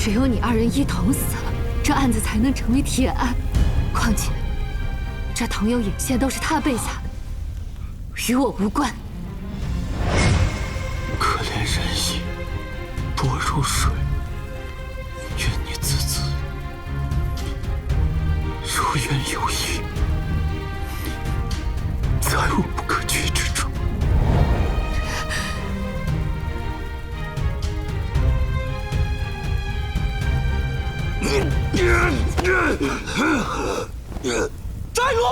只有你二人一同死了，这案子才能成为铁案。况且，这藤油引线都是他备下的，与我无关。可怜人也，多如水。愿你自此如愿有余，再无不可取之处。站住！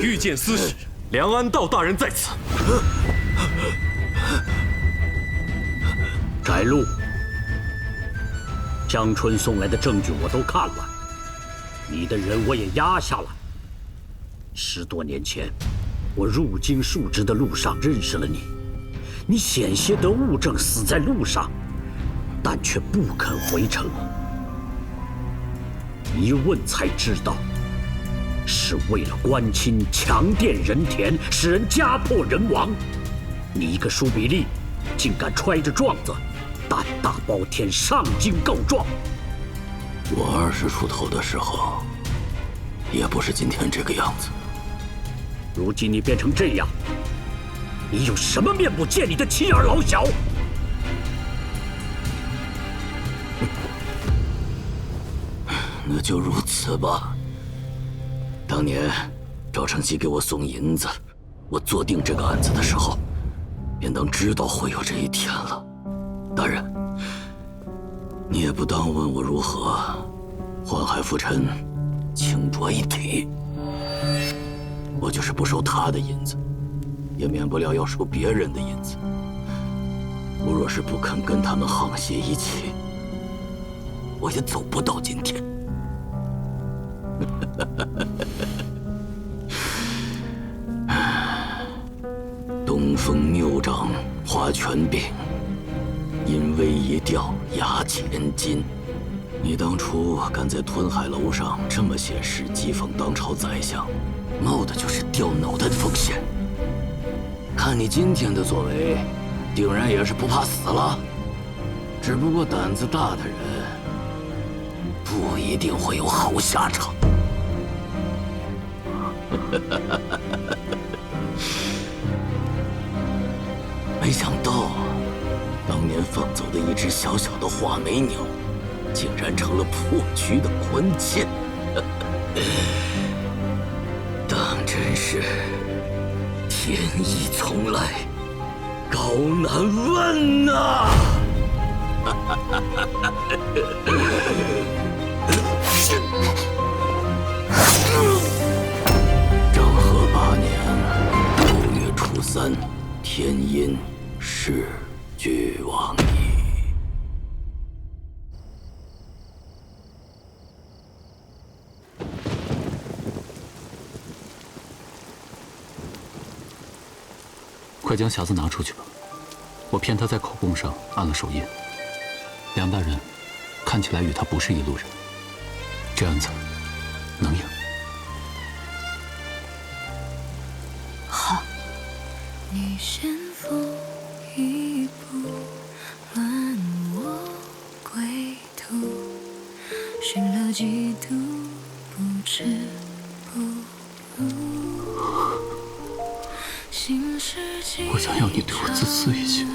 御见司使，梁安道大人在此。翟禄，江春送来的证据我都看了，你的人我也压下了。10多年前，我入京述职的路上认识了你，你险些得误症死在路上，但却不肯回城。一问才知道，是为了官亲强垫人田，使人家破人亡。你一个舒比利，竟敢揣着状子，胆大包天，上京告状。我20出头的时候，也不是今天这个样子。如今你变成这样，你有什么面目见你的妻儿老小？那就如此吧。当年赵承熙给我送银子，我做定这个案子的时候，便当知道会有这一天了。大人，你也不当问我如何宦海浮沉，清浊一体。我就是不收他的银子，也免不了要收别人的银子。我若是不肯跟他们沆瀣一气，我也走不到今天。东风谬掌花拳柄，因威一调压千金。你当初敢在吞海楼上这么显示讥讽当朝宰相，冒的就是掉脑袋的风险。看你今天的作为，定然也是不怕死了。只不过胆子大的人，不一定会有好下场。没想到，当年放走的一只小小的画眉鸟，竟然成了破局的关键。当真是天意从来，高难问呐！昭和8年6月初3，天阴，逝俱往矣。快将匣子拿出去吧，我骗他在口供上按了手印。梁大人看起来与他不是一路人，这案子能赢。好。你先锋一步，乱我归途，寻了几度，不知不如。我想要你对我自私一些，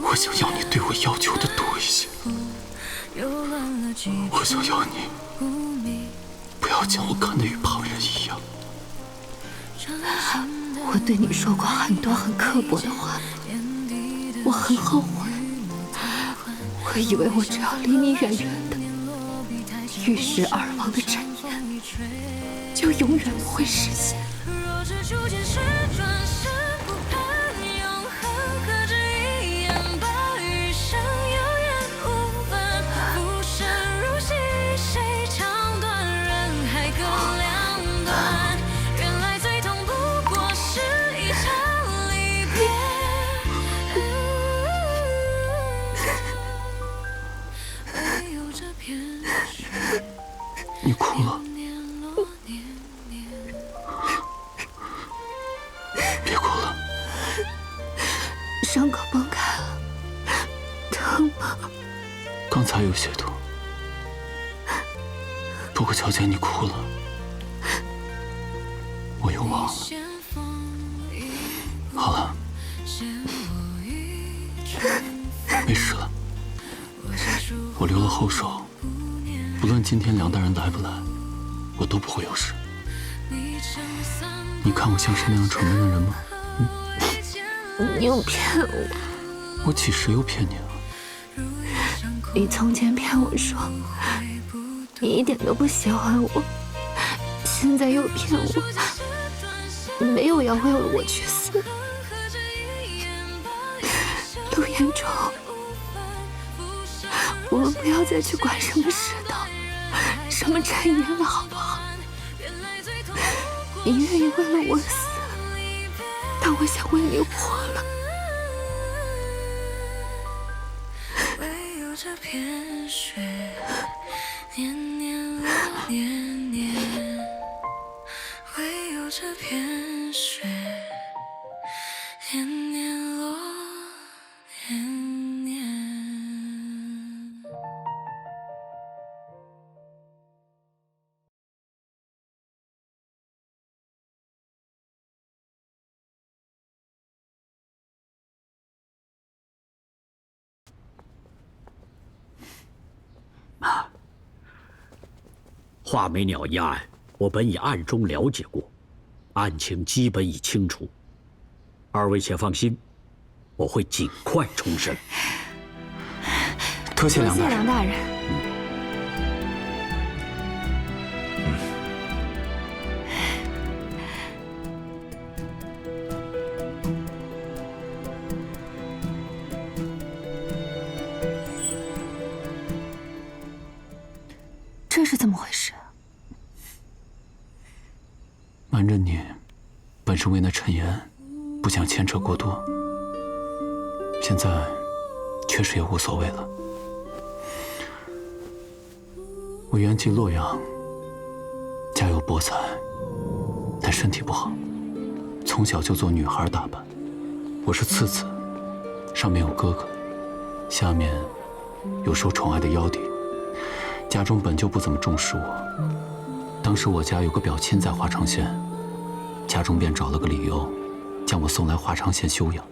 我想要你对我要求的多一些，我想要你不要将我看得与旁人一样。我对你说过很多很刻薄的话，我很后悔。我以为我只要离你远远的，玉石二王的谗言就永远不会实现。谁唱？伤口崩开了，疼吗？刚才有些痛，不过瞧见你哭了，我又忘了。好了，没事了。我留了后手，不论今天梁大人来不来，我都不会有事。你看我像是那样蠢笨的人吗？你又骗我！我几时又骗你了？你从前骗我说你一点都不喜欢我，现在又骗我没有要为了我去死。陆彦中，我们不要再去管什么世道、什么谗言了，好不好？你愿意为了我死，但我想为你活了。唯有这片雪，年年落年年，唯有这片雪，年年落年年。画眉鸟一案，我本已暗中了解过，案情基本已清楚。二位且放心，我会尽快重审。多谢梁大人。谢梁大人。这是怎么回事？瞒着你，本是为那谗言，不想牵扯过多。现在确实也无所谓了。我原籍洛阳，家有薄才，但身体不好，从小就做女孩打扮。我是次子，上面有哥哥，下面有受宠爱的幺弟。家中本就不怎么重视我。当时我家有个表亲在华昌县，家中便找了个理由，将我送来华昌县休养。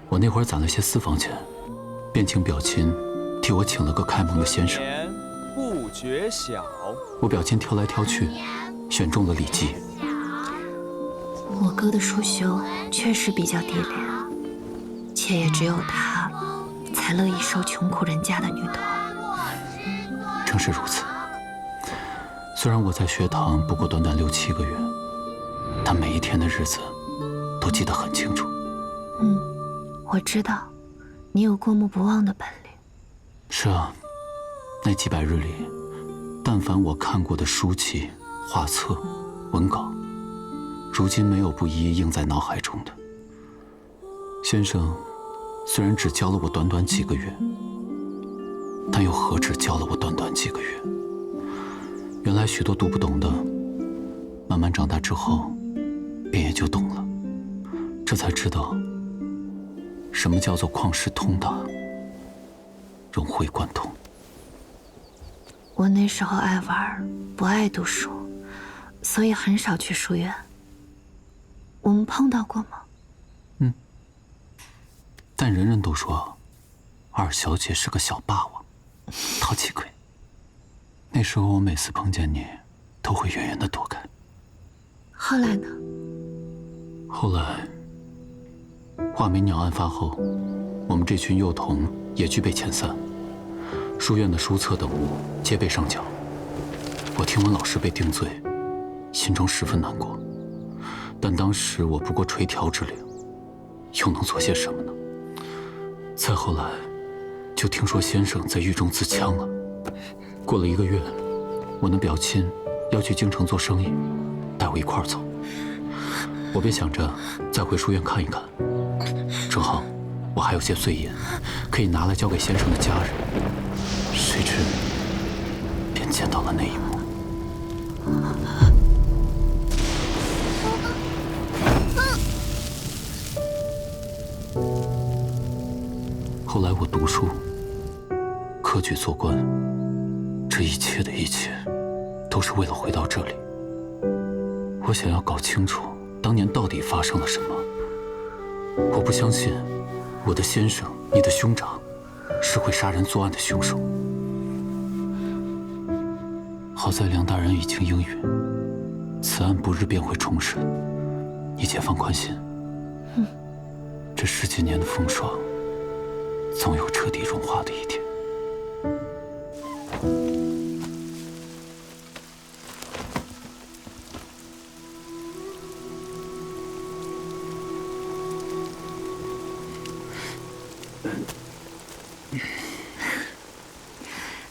我那会儿攒了些私房钱，便请表亲替我请了个开蒙的先生。不觉晓。我表亲挑来挑去，选中了李记。我哥的淑修确实比较低廉，且也只有他才乐意收穷苦人家的女头。正是如此。虽然我在学堂不过短短6、7个月，但每一天的日子都记得很清楚。我知道，你有过目不忘的本领。是啊，那几百日里，但凡我看过的书籍、画册、文稿，如今没有不一一印在脑海中的。先生虽然只教了我短短几个月，但又何止教了我短短几个月？原来许多读不懂的，慢慢长大之后，便也就懂了。这才知道，什么叫做旷世通达，融会贯通。我那时候爱玩，不爱读书，所以很少去书院。我们碰到过吗？但人人都说，二小姐是个小霸王，淘气鬼。那时候我每次碰见你，都会远远地躲开。后来呢？后来，画眉鸟案发后，我们这群幼童也俱被遣散，书院的书册等物皆被上缴。我听闻老师被定罪，心中十分难过。但当时我不过垂条之龄，又能做些什么呢？再后来，就听说先生在狱中自枪了。过了1个月，我那表亲要去京城做生意，带我一块儿走。我便想着再回书院看一看，正好我还有些碎银，可以拿来交给先生的家人。谁知便见到了那一幕。我读书、科举做官，这一切的一切，都是为了回到这里。我想要搞清楚当年到底发生了什么。我不相信我的先生，你的兄长，是会杀人作案的凶手。好在梁大人已经应允，此案不日便会重审，你且放宽心。这十几年的风霜，总有彻底融化的一天。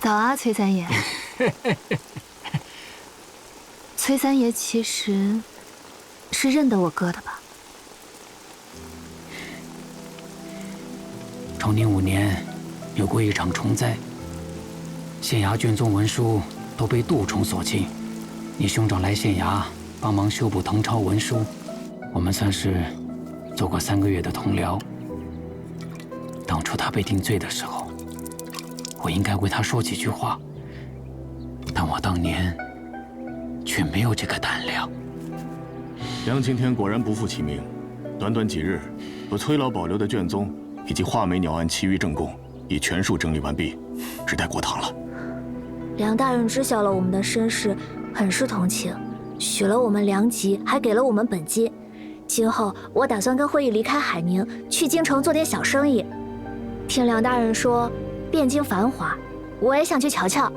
早啊，崔三爷。崔三爷其实是认得我哥的吧？崇宁5年，有过一场虫灾，县衙卷宗文书都被蠹虫所侵。你兄长来县衙帮忙修补誊抄文书，我们算是做过3个月的同僚。当初他被定罪的时候，我应该为他说几句话，但我当年却没有这个胆量。梁青天果然不负其名，短短几日，把崔老保留的卷宗以及画眉鸟案其余证供已全数整理完毕，只待过堂了。梁大人知晓了我们的身世，很是同情，许了我们良籍，还给了我们本金。今后我打算跟慧玉离开海宁，去京城做点小生意。听梁大人说汴京繁华，我也想去瞧瞧。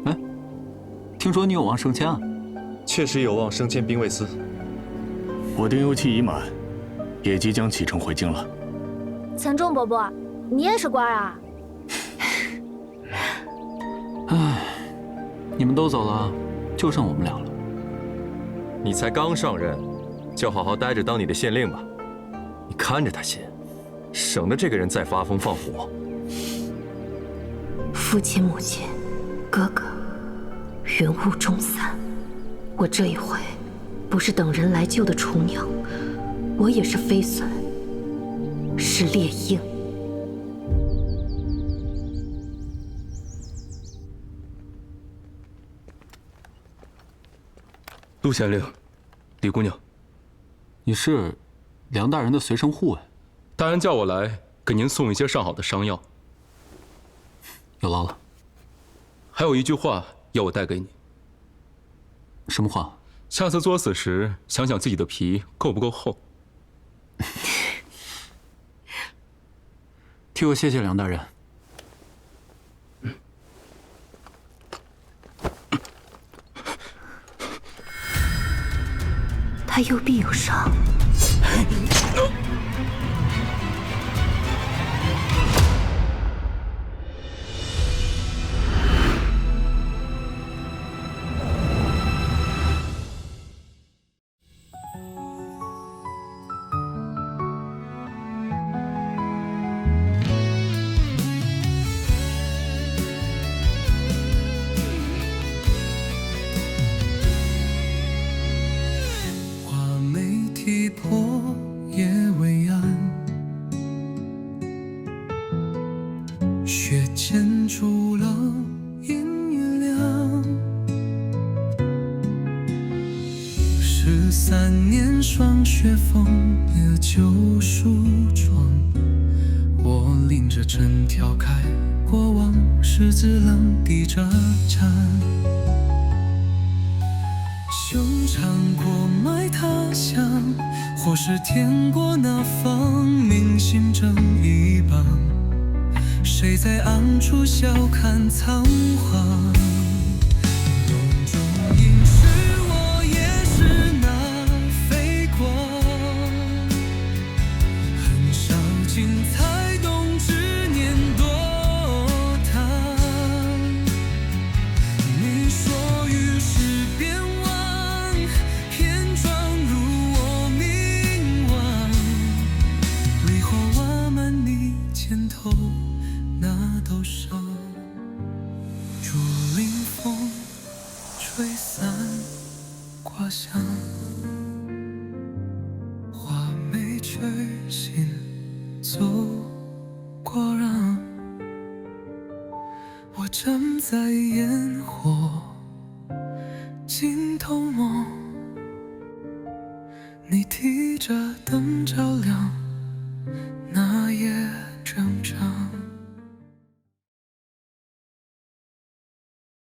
哎，听说你有望升迁啊？确实有望升迁兵卫司。我丁忧期已满，也即将启程回京了。岑仲伯伯，你也是官啊？唉，你们都走了，就剩我们俩了。你才刚上任，就好好待着当你的县令吧。你看着他些，省得这个人再发疯放火。父亲、母亲、哥哥，云雾中散。我这一回，不是等人来救的雏鸟，我也是飞隼，是猎鹰。陆县令，李姑娘，你是梁大人的随身护卫？大人叫我来给您送一些上好的伤药。有劳了。还有一句话要我带给你。什么话？下次作死时，想想自己的皮够不够厚。替我谢谢梁大人。他右臂有伤。地破夜未安，雪溅出了阴凉。13年霜雪封了旧书窗，我拎着针挑开过往，十字冷滴着颤。修长过埋他乡，或是天过那方，明心正一帮。谁在暗处笑看仓皇？梦中应是我，也是那飞光。很少精彩动，只念多唐。你说于是变忘，偏装入我冥顽。梨花挖满你肩头那道伤，竹林风吹散花香。